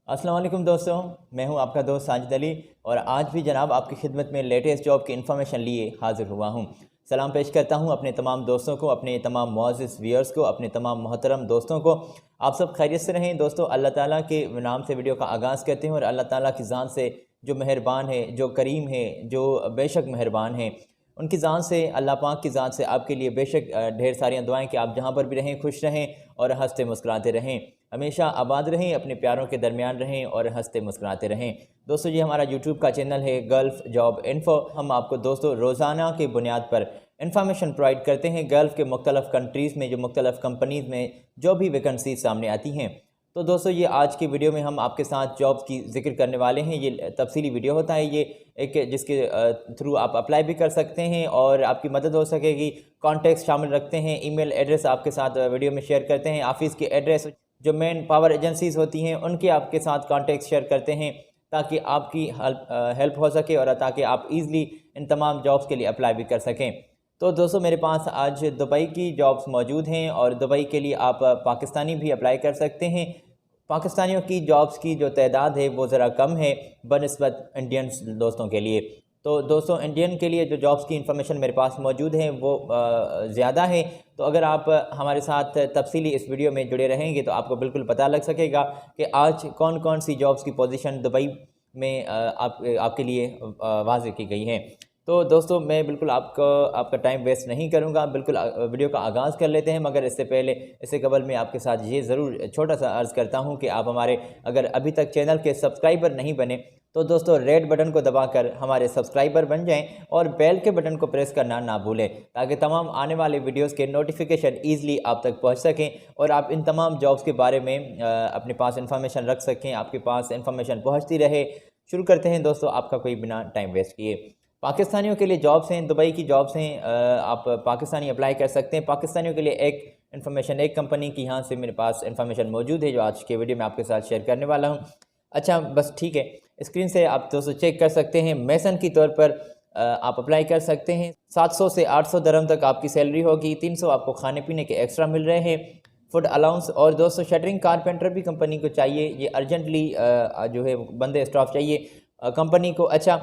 अस्सलाम वालेकुम दोस्तों, मैं हूं आपका दोस्त साजिद अली और आज भी जनाब आपकी खिदमत में लेटेस्ट जॉब की इन्फॉर्मेशन लिए हाज़िर हुआ हूं। सलाम पेश करता हूं अपने तमाम दोस्तों को, अपने तमाम मुअज़्ज़िज़ व्यूअर्स को, अपने तमाम मोहतरम दोस्तों को। आप सब खैरियत से रहें दोस्तों। अल्लाह ताला के नाम से वीडियो का आगाज़ करते हैं और अल्लाह ताला की ज़ात से जो मेहरबान है, जो करीम है, जो बेशक मेहरबान है, उनकी ज़ात से, अल्लाह पाक की ज़ात से आपके लिए बेशक ढेर सारी दुआएं कि आप जहाँ पर भी रहें खुश रहें और हंसते मुस्कुराते रहें, हमेशा आबाद रहें, अपने प्यारों के दरमियान रहें और हंसते मुस्कुराते रहें। दोस्तों ये हमारा यूट्यूब का चैनल है गल्फ़ जॉब इन्फो। हम आपको दोस्तों रोज़ाना के बुनियाद पर इन्फॉर्मेशन प्रोवाइड करते हैं गल्फ़ के मुख्तलिफ़ कंट्रीज़ में, जो मुख्तलिफ़ कंपनीज़ में जो भी वैकेंसी सामने आती हैं। तो दोस्तों ये आज की वीडियो में हम आपके साथ जॉब्स की ज़िक्र करने वाले हैं। ये तफसीली वीडियो होता है, ये एक जिसके थ्रू आप अप्लाई भी कर सकते हैं और आपकी मदद हो सकेगी। कॉन्टेक्ट शामिल रखते हैं, ईमेल एड्रेस आपके साथ वीडियो में शेयर करते हैं, ऑफ़िस के एड्रेस, जो मेन पावर एजेंसीज़ होती हैं उनके आपके साथ कॉन्टेक्ट शेयर करते हैं ताकि आपकी हेल्प हो सके और ताकि आप ईज़िली इन तमाम जॉब्स के लिए अप्लाई भी कर सकें। तो दोस्तों मेरे पास आज दुबई की जॉब्स मौजूद हैं और दुबई के लिए आप पाकिस्तानी भी अप्लाई कर सकते हैं। पाकिस्तानियों की जॉब्स की जो तादाद है वो ज़रा कम है बनिस्बत इंडियंस दोस्तों के लिए। तो दोस्तों इंडियन के लिए जो जॉब्स की इन्फॉर्मेशन मेरे पास मौजूद है वो ज़्यादा है। तो अगर आप हमारे साथ तफसीली इस वीडियो में जुड़े रहेंगे तो आपको बिल्कुल पता लग सकेगा कि आज कौन कौन सी जॉब्स की पोजीशन दुबई में आपके लिए वाज़ेह की गई हैं। तो दोस्तों मैं बिल्कुल आपका टाइम वेस्ट नहीं करूंगा, बिल्कुल वीडियो का आगाज़ कर लेते हैं। मगर इससे कबल मैं आपके साथ ये ज़रूर छोटा सा अर्ज़ करता हूं कि आप हमारे अगर अभी तक चैनल के सब्सक्राइबर नहीं बने तो दोस्तों रेड बटन को दबाकर हमारे सब्सक्राइबर बन जाएं और बेल के बटन को प्रेस करना ना भूलें ताकि तमाम आने वाले वीडियोस के नोटिफिकेशन ईज़िली आप तक पहुंच सकें और आप इन तमाम जॉब्स के बारे में अपने पास इंफॉर्मेशन रख सकें, आपके पास इंफॉर्मेशन पहुँचती रहे। शुरू करते हैं दोस्तों आपका कोई बिना टाइम वेस्ट किए। पाकिस्तानियों के लिए जॉब्स हैं, दुबई की जॉब्स हैं, आप पाकिस्तानी अप्लाई कर सकते हैं। पाकिस्तानियों के लिए एक कंपनी की यहाँ से मेरे पास इन्फॉर्मेशन मौजूद है जो आज के वीडियो में आपके साथ शेयर करने वाला हूँ। अच्छा बस ठीक है, स्क्रीन से आप दोस्तों चेक कर सकते हैं। मैसन की तौर पर आप अप्लाई कर सकते हैं। 700 से 800 दरम तक आपकी सैलरी होगी। 300 आपको खाने पीने के एक्स्ट्रा मिल रहे हैं, फूड अलाउंस। और दोस्तों शटरिंग कारपेंटर भी कंपनी को चाहिए, ये अर्जेंटली जो है बंदे स्टाफ चाहिए कंपनी को। अच्छा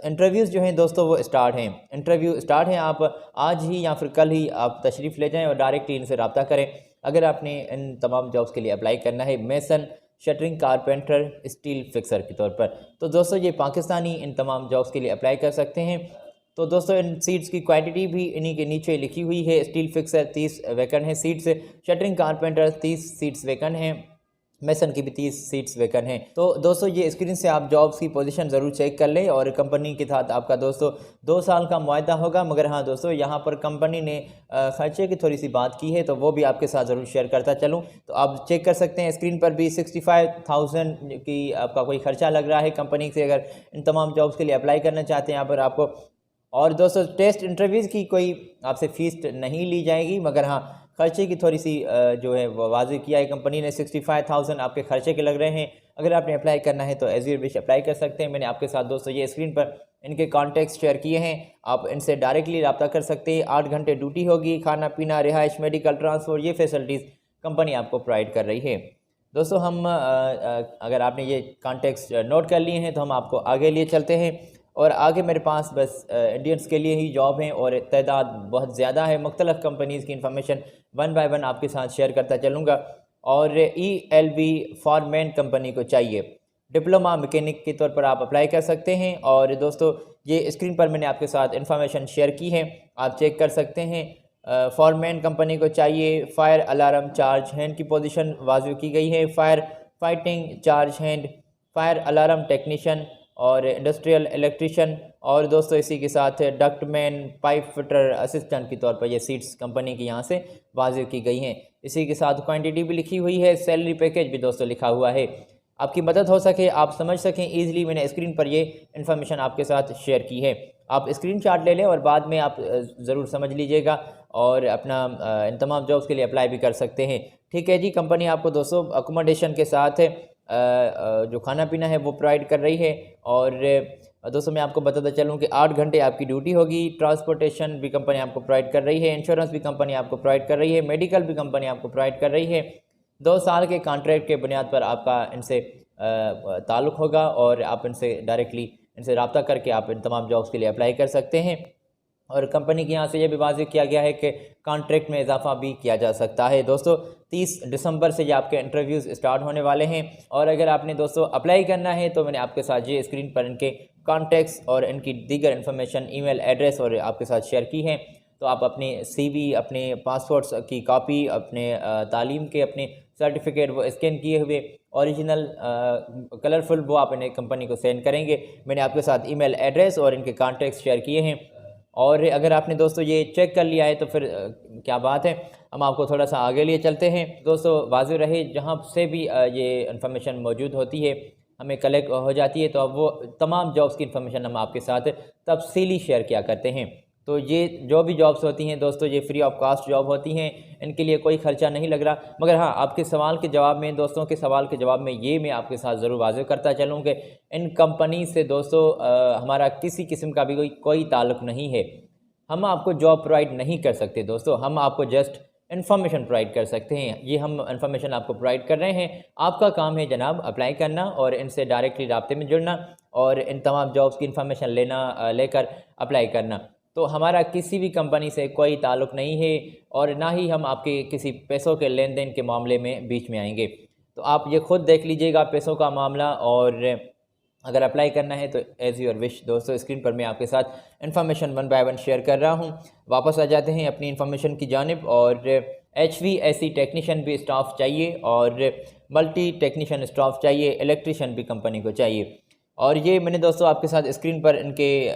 इंटरव्यूज़ जो हैं दोस्तों वो स्टार्ट हैं, इंटरव्यू स्टार्ट हैं। आप आज ही या फिर कल ही आप तशरीफ़ ले जाएं और डायरेक्टली इनसे रब्ता करें अगर आपने इन तमाम जॉब्स के लिए अप्लाई करना है। मैसन, शटरिंग कारपेंटर, स्टील फिक्सर के तौर पर। तो दोस्तों ये पाकिस्तानी इन तमाम जॉब्स के लिए अप्लाई कर सकते हैं। तो दोस्तों इन सीट्स की क्वांटिटी भी इन्हीं के नीचे लिखी हुई है। स्टील फिक्सर 30 वैकेंट है seats, shuttering carpenter 30 seats vacant हैं, मैसन की भी 30 सीट्स वैकेंट हैं। तो दोस्तों ये स्क्रीन से आप जॉब्स की पोजीशन ज़रूर चेक कर लें और कंपनी के साथ आपका दोस्तों 2 साल का मुआहदा होगा। मगर हाँ दोस्तों यहाँ पर कंपनी ने खर्चे की थोड़ी सी बात की है तो वो भी आपके साथ ज़रूर शेयर करता चलूँ। तो आप चेक कर सकते हैं स्क्रीन पर भी 65,000 की आपका कोई खर्चा लग रहा है कंपनी से अगर इन तमाम जॉब्स के लिए अप्लाई करना चाहते हैं यहाँ पर आपको। और दोस्तों टेस्ट इंटरव्यूज़ की कोई आपसे फ़ीस नहीं ली जाएगी, मगर हाँ खर्चे की थोड़ी सी जो है वो वाज़ेह किया है कंपनी ने। 65,000 आपके खर्चे के लग रहे हैं। अगर आपने अप्लाई करना है तो एज़ यू विश अप्लाई कर सकते हैं। मैंने आपके साथ दोस्तों ये स्क्रीन पर इनके कॉन्टैक्ट्स शेयर किए हैं, आप इनसे डायरेक्टली रब्ता कर सकते हैं। 8 घंटे ड्यूटी होगी, खाना पीना, रिहाइश, मेडिकल, ट्रांसपोर्ट, ये फैसिलिटीज़ कंपनी आपको प्रोवाइड कर रही है। दोस्तों हम अगर आपने ये कॉन्टैक्ट्स नोट कर लिए हैं तो हम आपको आगे लिए चलते हैं। और आगे मेरे पास बस इंडियंस के लिए ही जॉब हैं और तादाद बहुत ज़्यादा है। मुख्तलिफ़ कंपनीज़ की इन्फॉर्मेशन वन बाय वन आपके साथ शेयर करता चलूँगा। और ELV फॉरमैन कंपनी को चाहिए, डिप्लोमा मैकेनिक के तौर पर आप अप्लाई कर सकते हैं। और दोस्तों ये स्क्रीन पर मैंने आपके साथ इन्फॉर्मेशन शेयर की है, आप चेक कर सकते हैं। फॉरमैन कंपनी को चाहिए। फायर अलार्म चार्ज हैंड की पोजीशन वाज़ेह की गई है। Fire fighting charge hand, fire alarm technician और इंडस्ट्रियल इलेक्ट्रिशियन। और दोस्तों इसी के साथ डक्टमैन, पाइप फिटर असिस्टेंट के तौर पर ये सीट्स कंपनी की यहाँ से वाज़ेह की गई हैं। इसी के साथ क्वांटिटी भी लिखी हुई है, सैलरी पैकेज भी दोस्तों लिखा हुआ है। आपकी मदद हो सके, आप समझ सकें ईज़िली, मैंने स्क्रीन पर ये इन्फॉर्मेशन आपके साथ शेयर की है। आप स्क्रीनशॉट ले लें और बाद में आप ज़रूर समझ लीजिएगा और अपना इन तमाम जॉब्स के लिए अप्लाई भी कर सकते हैं। ठीक है जी, कंपनी आपको दोस्तों अकोमोडेशन के साथ जो खाना पीना है वो प्रोवाइड कर रही है। और दोस्तों मैं आपको बताता चलूँ कि 8 घंटे आपकी ड्यूटी होगी। ट्रांसपोर्टेशन भी कंपनी आपको प्रोवाइड कर रही है, इंश्योरेंस भी कंपनी आपको प्रोवाइड कर रही है, मेडिकल भी कंपनी आपको प्रोवाइड कर रही है। 2 साल के कॉन्ट्रैक्ट के बुनियाद पर आपका इनसे ताल्लुक़ होगा और आप इनसे डायरेक्टली इनसे रब्ता करके आप इन तमाम जॉब्स के लिए अप्लाई कर सकते हैं। और कंपनी के यहाँ से ये भी वाज़ेह किया गया है कि कॉन्ट्रैक्ट में इजाफा भी किया जा सकता है। दोस्तों 30 दिसंबर से ये आपके इंटरव्यूज़ स्टार्ट होने वाले हैं और अगर आपने दोस्तों अप्लाई करना है तो मैंने आपके साथ ये स्क्रीन पर इनके कॉन्टैक्ट्स और इनकी दीगर इन्फॉर्मेशन, ईमेल एड्रेस और आपके साथ शेयर की है। तो आप अपने CV, अपने पासपोर्ट्स की कॉपी, अपने तालीम के अपने सर्टिफिकेट वो स्कैन किए हुए ओरिजिनल कलरफुल वो आप इन्हें कंपनी को सेंड करेंगे। मैंने आपके साथ ईमेल एड्रेस और इनके कॉन्टैक्ट्स शेयर किए हैं। और अगर आपने दोस्तों ये चेक कर लिया है तो फिर क्या बात है, हम आपको थोड़ा सा आगे लिए चलते हैं। दोस्तों वाज़ेह रहे जहाँ से भी ये इन्फॉर्मेशन मौजूद होती है, हमें कलेक्ट हो जाती है, तो अब वो तमाम जॉब्स की इन्फॉर्मेशन हम आपके साथ तफसीली शेयर किया करते हैं। तो ये जो भी जॉब्स होती हैं दोस्तों, ये फ्री ऑफ कॉस्ट जॉब होती हैं, इनके लिए कोई ख़र्चा नहीं लग रहा। मगर हाँ, आपके सवाल के जवाब में, दोस्तों के सवाल के जवाब में ये मैं आपके साथ ज़रूर वाज़ेह करता चलूँ कि इन कंपनी से दोस्तों हमारा किसी किस्म का भी कोई ताल्लुक़ नहीं है। हम आपको जॉब प्रोवाइड नहीं कर सकते दोस्तों, हम आपको जस्ट इन्फॉर्मेशन प्रोवाइड कर सकते हैं। ये हम इन्फॉर्मेशन आपको प्रोवाइड कर रहे हैं। आपका काम है जनाब अप्लाई करना और इनसे डायरेक्टली राब्ते में जुड़ना और इन तमाम जॉब्स की इन्फॉर्मेशन लेकर अप्लाई करना। तो हमारा किसी भी कंपनी से कोई ताल्लुक़ नहीं है और ना ही हम आपके किसी पैसों के लेन देन के मामले में बीच में आएंगे। तो आप ये खुद देख लीजिएगा पैसों का मामला, और अगर अप्लाई करना है तो एज़ योर विश। दोस्तों स्क्रीन पर मैं आपके साथ information one by one share कर रहा हूँ। वापस आ जाते हैं अपनी इन्फॉर्मेशन की जानिब। और HVAC टेक्नीशियन भी स्टाफ चाहिए और मल्टी टेक्नीशियन स्टाफ चाहिए, इलेक्ट्रीशियन भी कंपनी को चाहिए। और ये मैंने दोस्तों आपके साथ स्क्रीन पर इनके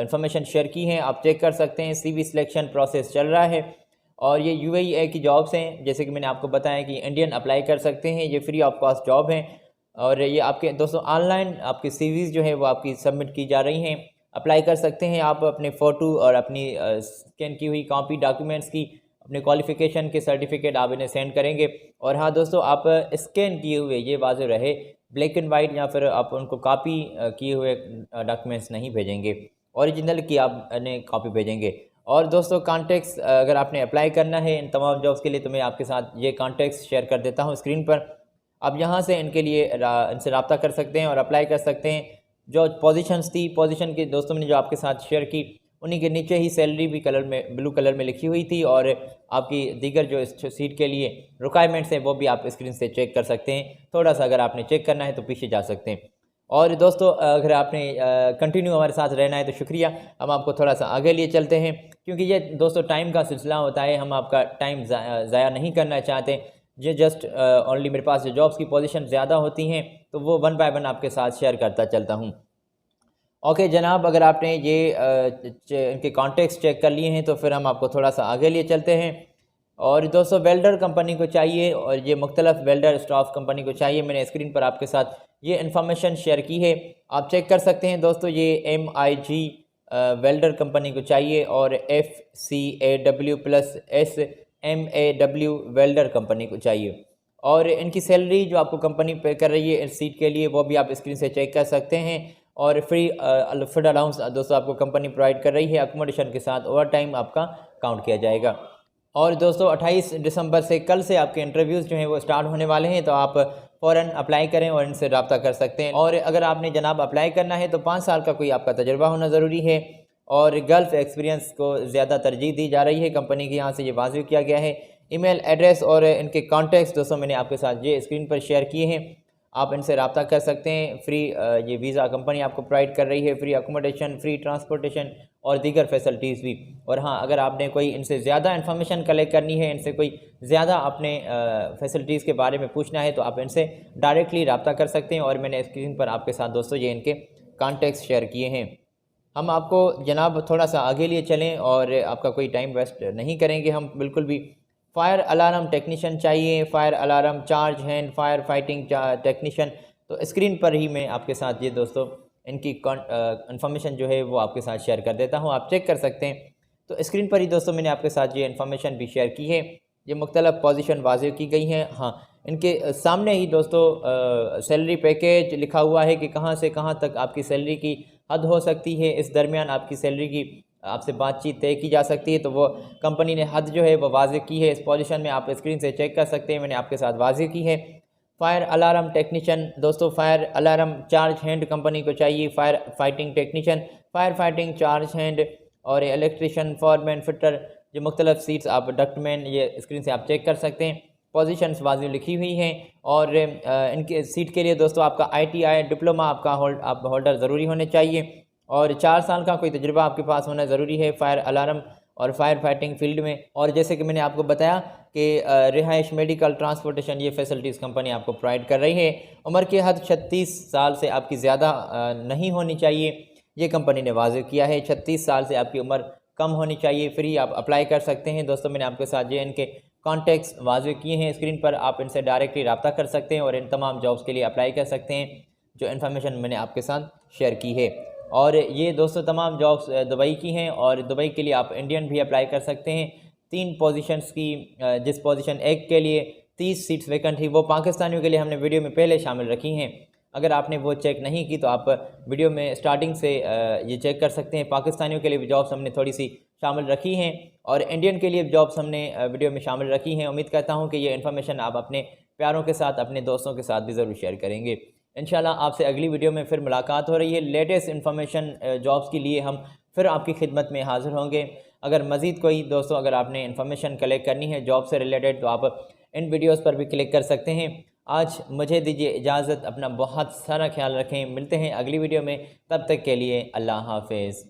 इन्फॉर्मेशन शेयर की हैं, आप चेक कर सकते हैं। CV सिलेक्शन प्रोसेस चल रहा है और ये UAE की जॉब्स हैं। जैसे कि मैंने आपको बताया कि इंडियन अप्लाई कर सकते हैं, ये फ्री ऑफ कॉस्ट जॉब हैं और ये आपके दोस्तों ऑनलाइन आपकी CVs जो है वो आपकी सबमिट की जा रही हैं। अप्लाई कर सकते हैं आप अपने फ़ोटो और अपनी स्कैन की हुई कॉपी डॉक्यूमेंट्स की, अपने क्वालिफ़िकेशन के सर्टिफिकेट आप इन्हें सेंड करेंगे। और हाँ दोस्तों, आप स्कैन किए हुए, ये वाज़ेह रहे, ब्लैक एंड वाइट या फिर आप उनको कॉपी किए हुए डॉक्यूमेंट्स नहीं भेजेंगे, ओरिजिनल की आप इन्हें कॉपी भेजेंगे। और दोस्तों कॉन्टैक्ट्स, अगर आपने अप्लाई करना है इन तमाम जॉब्स के लिए तो मैं आपके साथ ये कॉन्टैक्ट्स शेयर कर देता हूँ स्क्रीन पर। आप यहाँ से इनके लिए इनसे रब्ता कर सकते हैं और अप्लाई कर सकते हैं। जो पोजीशंस थी, पोजीशन की दोस्तों मैंने जो आपके साथ शेयर की, उन्हीं के नीचे ही सैलरी भी ब्लू कलर में लिखी हुई थी और आपकी दीगर जो इस सीट के लिए रिक्वायरमेंट्स हैं वो भी आप स्क्रीन से चेक कर सकते हैं। थोड़ा सा अगर आपने चेक करना है तो पीछे जा सकते हैं। और दोस्तों अगर आपने कंटिन्यू हमारे साथ रहना है तो शुक्रिया। हम आपको थोड़ा सा आगे लिए चलते हैं क्योंकि ये दोस्तों टाइम का सिलसिला होता है, हम आपका टाइम ज़ाया नहीं करना चाहते। ये जस्ट ओनली मेरे पास जो जॉब्स की पोजीशन ज़्यादा होती हैं तो वो वन बाय वन आपके साथ शेयर करता चलता हूँ। ओके जनाब, अगर आपने ये इनके कॉन्टैक्ट्स चेक कर लिए हैं तो फिर हम आपको थोड़ा सा आगे लिए चलते हैं। और दोस्तों वेल्डर कंपनी को चाहिए और ये मुख्तलिफ वेल्डर स्टाफ कंपनी को चाहिए। मैंने स्क्रीन पर आपके साथ ये इन्फॉर्मेशन शेयर की है, आप चेक कर सकते हैं। दोस्तों ये MIG वेल्डर कंपनी को चाहिए और FCAW+SMAW वेल्डर कंपनी को चाहिए। और इनकी सैलरी जो आपको कंपनी पे कर रही है इस सीट के लिए वो भी आप स्क्रीन से चेक कर सकते हैं। और फ्री फूड अलाउंस दोस्तों आपको कंपनी प्रोवाइड कर रही है, अकोमोडेशन के साथ ओवर टाइम आपका काउंट किया जाएगा। और दोस्तों 28 दिसंबर से कल से आपके इंटरव्यूज़ जो हैं वो स्टार्ट होने वाले हैं, तो आप फ़ौरन अप्लाई करें और इनसे रब्ता कर सकते हैं। और अगर आपने जनाब अप्लाई करना है तो 5 साल का कोई आपका तजुर्बा होना ज़रूरी है और गल्फ़ एक्सपीरियंस को ज़्यादा तरजीह दी जा रही है। कंपनी के यहाँ से ये वाज़ेह किया गया है। ईमेल एड्रेस और इनके कॉन्टैक्ट्स दोस्तों मैंने आपके साथ ये स्क्रीन पर शेयर किए हैं, आप इनसे रब्ता कर सकते हैं। फ्री ये वीज़ा कंपनी आपको प्रोवाइड कर रही है, फ्री अकोमोडेशन, फ्री ट्रांसपोर्टेशन और दीगर फैसिलिटीज़ भी। और हाँ, अगर आपने कोई इनसे ज़्यादा इन्फॉर्मेशन कलेक्ट करनी है, इनसे कोई ज़्यादा अपने फैसिलिटीज़ के बारे में पूछना है तो आप इनसे डायरेक्टली रब्ता कर सकते हैं। और मैंने स्क्रीन पर आपके साथ दोस्तों ये इनके कॉन्टैक्ट्स शेयर किए हैं। हम आपको जनाब थोड़ा सा आगे लिए चलें और आपका कोई टाइम वेस्ट नहीं करेंगे हम बिल्कुल भी। फायर अलार्म टेक्नीशियन चाहिए, fire alarm charge hand fire fighting technician. तो स्क्रीन पर ही मैं आपके साथ ये दोस्तों इनकी इन्फॉर्मेशन जो है वो आपके साथ शेयर कर देता हूँ, आप चेक कर सकते हैं। तो स्क्रीन पर ही दोस्तों मैंने आपके साथ ये इन्फॉर्मेशन भी शेयर की है, ये मुख्तलिफ पोजीशन वाज़ेह की गई हैं। हाँ, इनके सामने ही दोस्तों सैलरी पैकेज लिखा हुआ है कि कहाँ से कहाँ तक आपकी सैलरी की हद हो सकती है, इस दरमियान आपकी सैलरी की आपसे बातचीत तय की जा सकती है। तो वो कंपनी ने हद जो है वो वाज़ेह की है, इस पोजीशन में आप स्क्रीन से चेक कर सकते हैं, मैंने आपके साथ वाज़ेह की है। फायर अलार्म टेक्नीशियन, दोस्तों fire alarm charge hand company को चाहिए। Fire fighting technician, fire fighting charge hand और इलेक्ट्रिशियन, फॉरमैन, फिटर, जो मुख्तलिफ सीट्स आप डक्टमैन, ये स्क्रीन से आप चेक कर सकते हैं। पोजीशंस वाज़ी लिखी हुई हैं और इनके सीट के लिए दोस्तों आपका ITI डिप्लोमा आपका होल्डर ज़रूरी होने चाहिए और 4 साल का कोई तजुर्बा आपके पास होना ज़रूरी है फायर अलार्म और फायर फाइटिंग फील्ड में। और जैसे कि मैंने आपको बताया कि रिहाइश, मेडिकल, ट्रांसपोर्टेशन, ये फैसिलिटीज़ कंपनी आपको प्रोवाइड कर रही है। उम्र की हद 36 साल से आपकी ज़्यादा नहीं होनी चाहिए, ये कंपनी ने वाज़ेह किया है। 36 साल से आपकी उम्र कम होनी चाहिए। फ्री आप अप्लाई कर सकते हैं। दोस्तों मैंने आपके साथ JN के कॉन्टैक्ट्स वाज़ेह किए हैं स्क्रीन पर, आप इनसे डायरेक्टली रब्ता कर सकते हैं और इन तमाम जॉब्स के लिए अप्लाई कर सकते हैं जो इन्फॉर्मेशन मैंने आपके साथ शेयर की है। और ये दोस्तों तमाम जॉब्स दुबई की हैं और दुबई के लिए आप इंडियन भी अप्लाई कर सकते हैं। 3 पोजीशंस की, जिस पोजीशन 1 के लिए 30 सीट्स वैकेंट थी, वो पाकिस्तानियों के लिए हमने वीडियो में पहले शामिल रखी हैं। अगर आपने वो चेक नहीं की तो आप वीडियो में स्टार्टिंग से ये चेक कर सकते हैं। पाकिस्तानियों के लिए भी जॉब्स हमने थोड़ी सी शामिल रखी हैं और इंडियन के लिए जॉब्स हमने वीडियो में शामिल रखी हैं। उम्मीद करता हूँ कि ये इन्फॉर्मेशन आप अपने प्यारों के साथ, अपने दोस्तों के साथ भी ज़रूर शेयर करेंगे। इंशाल्लाह आपसे अगली वीडियो में फिर मुलाकात हो रही है। लेटेस्ट इन्फॉर्मेशन जॉब्स के लिए हम फिर आपकी खिदमत में हाज़िर होंगे। अगर मज़ीद कोई दोस्तों, अगर आपने इन्फॉर्मेशन कलेक्ट करनी है जॉब से रिलेटेड, तो आप इन वीडियोज़ पर भी क्लिक कर सकते हैं। आज मुझे दीजिए इजाज़त, अपना बहुत सारा ख्याल रखें। मिलते हैं अगली वीडियो में, तब तक के लिए अल्लाह हाफ़िज़।